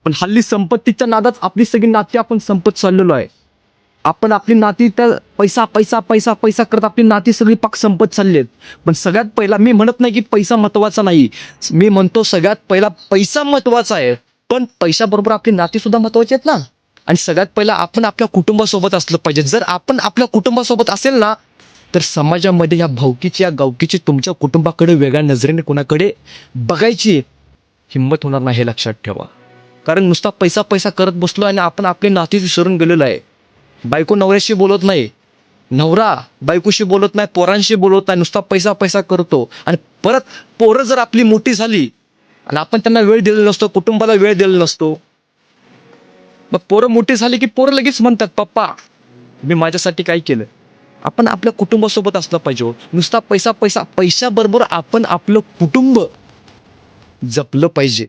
पण हल्ली संपत्तीच्या नादात आपली सगळी नाती आपण संपत चाललेलो आहे. आपण आपली नाती त्या पैसा पैसा पैसा पैसा करत आपली नाती सगळी पाक संपत चालली आहेत. पण सगळ्यात पहिला मी म्हणत नाही की पैसा महत्वाचा नाही, मी म्हणतो सगळ्यात पहिला पैसा महत्वाचा आहे, पण पैशाबरोबर आपली नाती सुद्धा महत्वाची आहेत ना. आणि सगळ्यात पहिला आपण आपल्या कुटुंबासोबत असलं पाहिजे. जर आपण आपल्या कुटुंबासोबत असेल ना, तर समाजामध्ये या भावकीची या गावकीची तुमच्या कुटुंबाकडे वेगळ्या नजरेने कोणाकडे बघायची हिंमत होणार नाही, हे लक्षात ठेवा. कारण नुसता पैसा पैसा करत बसलो आणि आपण आपली नाती विसरून गेलेलो आहे. बायको नवऱ्याशी बोलत नाही, नवरा बायकोशी बोलत नाही, पोरांशी बोलत नाही, नुसता पैसा पैसा करतो. आणि परत पोरं जर आपली मोठी झाली आणि आपण त्यांना वेळ दिलेला नसतो, कुटुंबाला वेळ दिलेला नसतो, मग पोरं मोठी झाली की पोरं लगेच म्हणतात, पप्पा मी माझ्यासाठी काय केलं. आपण आपल्या कुटुंबासोबत असलं पाहिजे हो. नुसता पैसा पैसा पैशाबरोबर आपण आपलं कुटुंब जपलं पाहिजे.